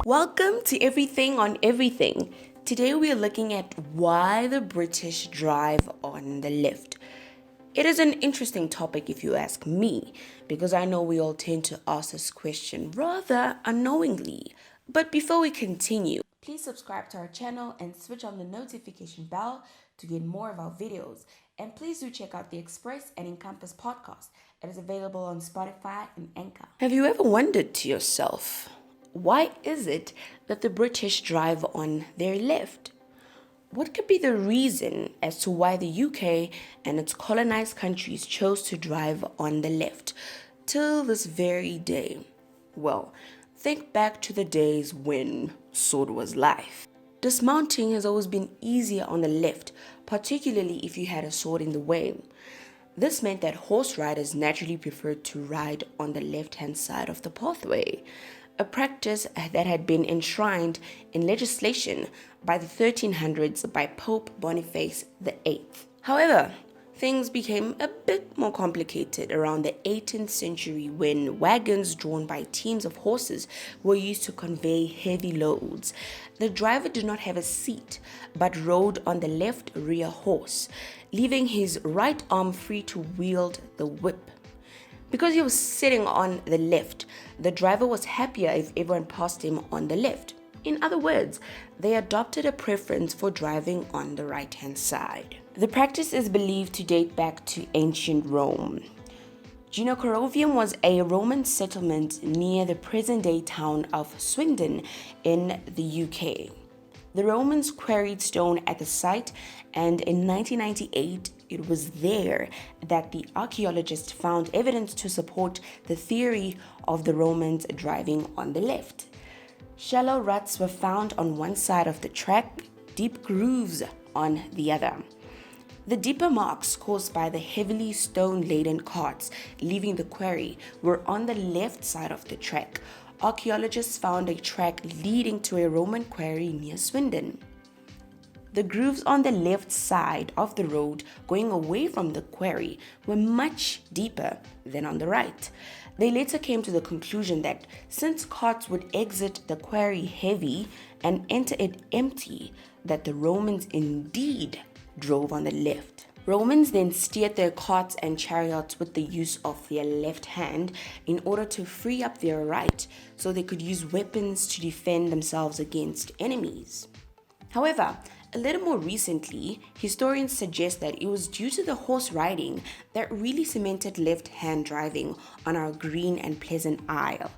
Welcome to Everything on Everything. Today we are looking at why the British drive on the left. It is an interesting topic if you ask me, because I know we all tend to ask this question rather unknowingly. But before we continue, please subscribe to our channel and switch on the notification bell to get more of our videos. And please do check out the Express and Encompass podcast. It is available on Spotify and Anchor. Have you ever wondered to yourself, why is it that the British drive on their left? What could be the reason as to why the UK and its colonized countries chose to drive on the left till this very day? Well, think back to the days when sword was life. Dismounting has always been easier on the left, particularly if you had a sword in the way. This meant that horse riders naturally preferred to ride on the left-hand side of the pathway, a practice that had been enshrined in legislation by the 1300s by Pope Boniface VIII. However, things became a bit more complicated around the 18th century when wagons drawn by teams of horses were used to convey heavy loads. The driver did not have a seat but rode on the left rear horse, leaving his right arm free to wield the whip. Because he was sitting on the left, the driver was happier if everyone passed him on the left. In other words, they adopted a preference for driving on the right-hand side. The practice is believed to date back to ancient Rome. Genocoravium was a Roman settlement near the present-day town of Swindon in the UK. The Romans quarried stone at the site, and in 1998, it was there that the archaeologists found evidence to support the theory of the Romans driving on the left. Shallow ruts were found on one side of the track, deep grooves on the other. The deeper marks caused by the heavily stone-laden carts leaving the quarry were on the left side of the track. Archaeologists found a track leading to a Roman quarry near Swindon. The grooves on the left side of the road going away from the quarry were much deeper than on the right. They later came to the conclusion that since carts would exit the quarry heavy and enter it empty, that the Romans indeed drove on the left. Romans then steered their carts and chariots with the use of their left hand in order to free up their right so they could use weapons to defend themselves against enemies. However, a little more recently, historians suggest that it was due to the horse riding that really cemented left-hand driving on our green and pleasant isle.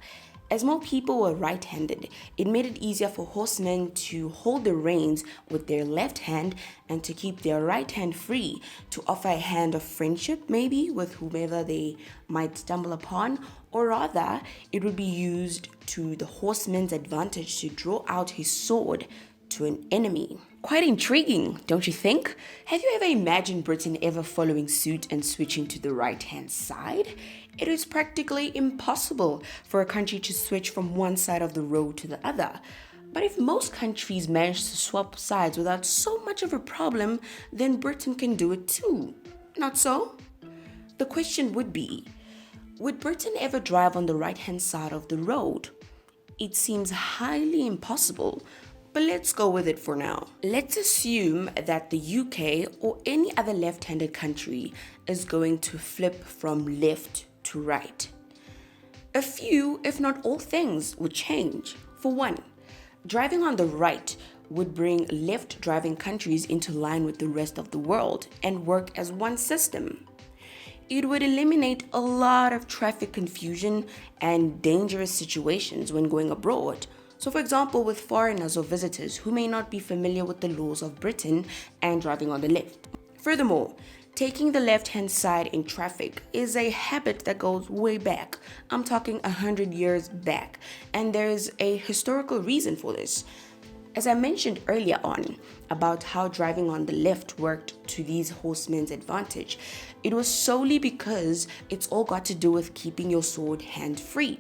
As more people were right-handed, it made it easier for horsemen to hold the reins with their left hand and to keep their right hand free to offer a hand of friendship, maybe with whomever they might stumble upon, or rather, it would be used to the horseman's advantage to draw out his sword to an enemy. Quite intriguing, don't you think? Have you ever imagined Britain ever following suit and switching to the right-hand side? It is practically impossible for a country to switch from one side of the road to the other. But if most countries manage to swap sides without so much of a problem, then Britain can do it too. Not so? The question would be, would Britain ever drive on the right-hand side of the road? It seems highly impossible, but let's go with it for now. Let's assume that the UK or any other left-handed country is going to flip from left to right. A few, if not all things, would change. For one, driving on the right would bring left-driving countries into line with the rest of the world and work as one system. It would eliminate a lot of traffic confusion and dangerous situations when going abroad. So for example, with foreigners or visitors who may not be familiar with the laws of Britain and driving on the left. Furthermore, taking the left-hand side in traffic is a habit that goes way back. I'm talking 100 years back, and there is a historical reason for this. As I mentioned earlier on about how driving on the left worked to these horsemen's advantage, it was solely because it's all got to do with keeping your sword hand free.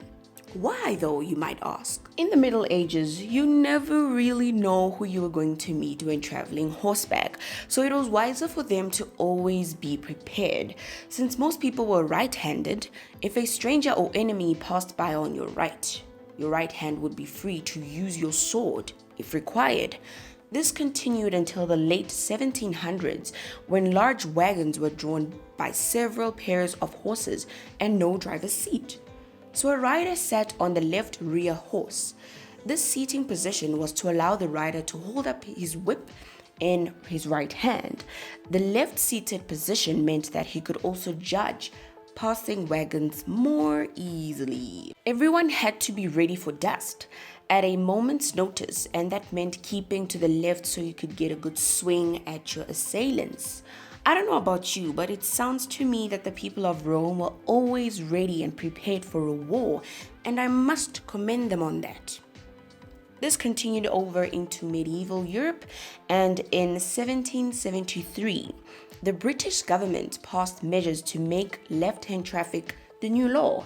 Why though, you might ask? In the Middle Ages, you never really know who you were going to meet when traveling horseback, so it was wiser for them to always be prepared. Since most people were right-handed, if a stranger or enemy passed by on your right, your right hand would be free to use your sword if required. This continued until the late 1700s, when large wagons were drawn by several pairs of horses and no driver's seat. So a rider sat on the left rear horse. This seating position was to allow the rider to hold up his whip in his right hand. The left seated position meant that he could also judge passing wagons more easily. Everyone had to be ready for dust at a moment's notice, and that meant keeping to the left so you could get a good swing at your assailants. I don't know about you, but it sounds to me that the people of Rome were always ready and prepared for a war, and I must commend them on that. This continued over into medieval Europe, and in 1773, the British government passed measures to make left-hand traffic the new law.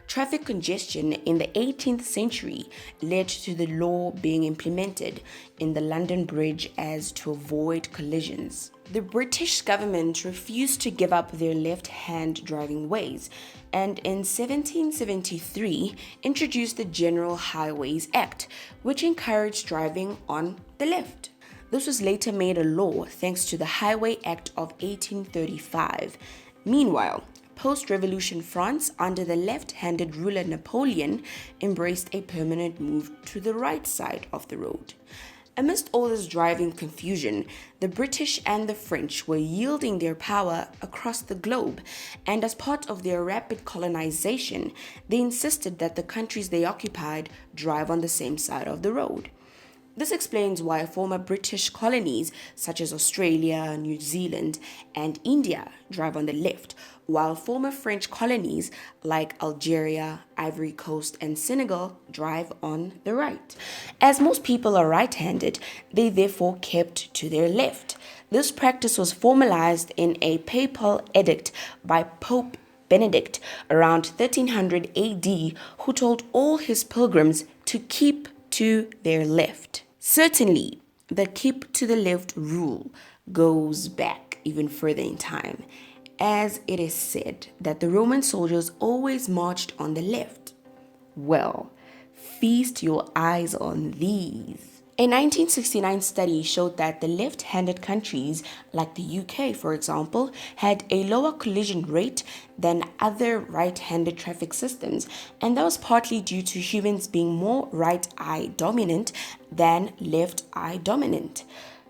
Traffic congestion in the 18th century led to the law being implemented in the London Bridge as to avoid collisions. The British government refused to give up their left-hand driving ways, and in 1773 introduced the General Highways Act, which encouraged driving on the left. This was later made a law thanks to the Highway Act of 1835. Meanwhile, post-revolution France, under the left-handed ruler Napoleon, embraced a permanent move to the right side of the road. Amidst all this driving confusion, the British and the French were yielding their power across the globe, and as part of their rapid colonization, they insisted that the countries they occupied drive on the same side of the road. This explains why former British colonies such as Australia, New Zealand, and India drive on the left, while former French colonies like Algeria, Ivory Coast, and Senegal drive on the right. As most people are right-handed, they therefore kept to their left. This practice was formalized in a papal edict by Pope Benedict around 1300 AD, who told all his pilgrims to keep to their left. Certainly, the keep to the left rule goes back even further in time, as it is said that the Roman soldiers always marched on the left. Well, feast your eyes on these. A 1969 study showed that the left-handed countries, like the UK for example, had a lower collision rate than other right-handed traffic systems, and that was partly due to humans being more right-eye dominant than left-eye dominant.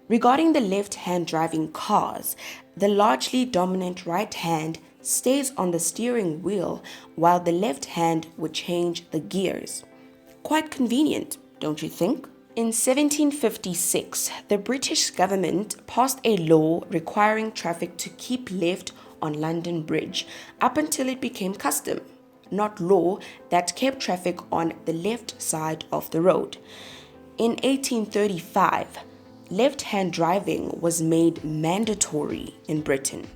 Regarding the left-hand driving cars, the largely dominant right hand stays on the steering wheel while the left hand would change the gears. Quite convenient, don't you think? In 1756, the British government passed a law requiring traffic to keep left on London Bridge up until it became custom, not law, that kept traffic on the left side of the road. In 1835, left-hand driving was made mandatory in Britain.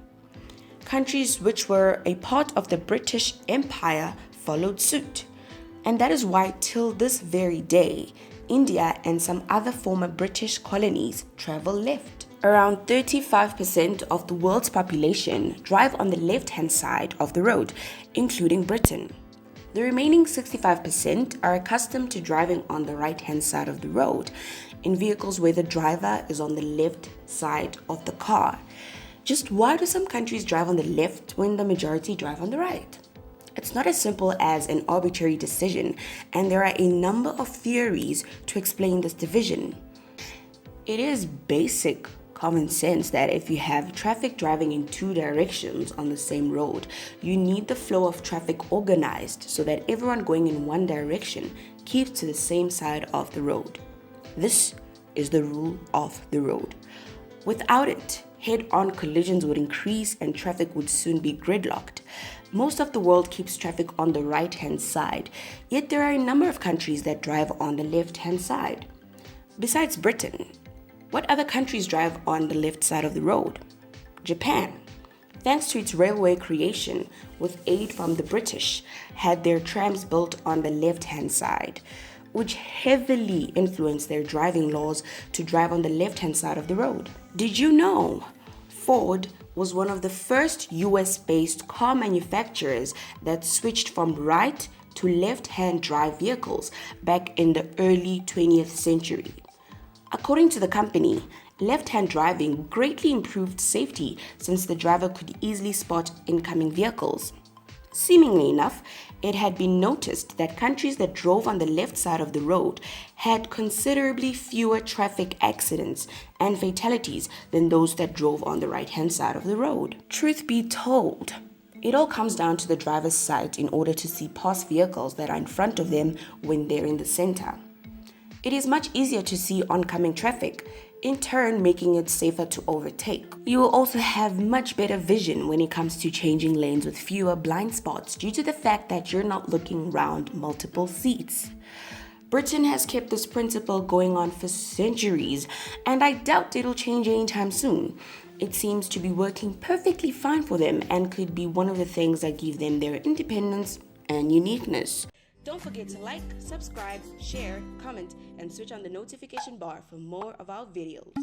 Countries which were a part of the British Empire followed suit, and that is why till this very day, India and some other former British colonies travel left. Around 35% of the world's population drive on the left-hand side of the road, including Britain. The remaining 65% are accustomed to driving on the right-hand side of the road, in vehicles where the driver is on the left side of the car. Just why do some countries drive on the left when the majority drive on the right? It's not as simple as an arbitrary decision, and there are a number of theories to explain this division. It is basic common sense that if you have traffic driving in two directions on the same road, you need the flow of traffic organized so that everyone going in one direction keeps to the same side of the road. This is the rule of the road. Without it, head-on collisions would increase and traffic would soon be gridlocked. Most of the world keeps traffic on the right-hand side, yet there are a number of countries that drive on the left-hand side. Besides Britain, what other countries drive on the left side of the road? Japan, thanks to its railway creation with aid from the British, had their trams built on the left-hand side, which heavily influenced their driving laws to drive on the left-hand side of the road. Did you know Ford was one of the first US-based car manufacturers that switched from right to left-hand drive vehicles back in the early 20th century. According to the company, left-hand driving greatly improved safety since the driver could easily spot incoming vehicles. Seemingly enough, it had been noticed that countries that drove on the left side of the road had considerably fewer traffic accidents and fatalities than those that drove on the right-hand side of the road. Truth be told, it all comes down to the driver's sight in order to see past vehicles that are in front of them when they're in the center. It is much easier to see oncoming traffic, in turn making it safer to overtake. You will also have much better vision when it comes to changing lanes with fewer blind spots due to the fact that you're not looking around multiple seats. Britain has kept this principle going on for centuries, and I doubt it'll change anytime soon. It seems to be working perfectly fine for them and could be one of the things that give them their independence and uniqueness. Don't forget to like, subscribe, share, comment, and switch on the notification bar for more of our videos.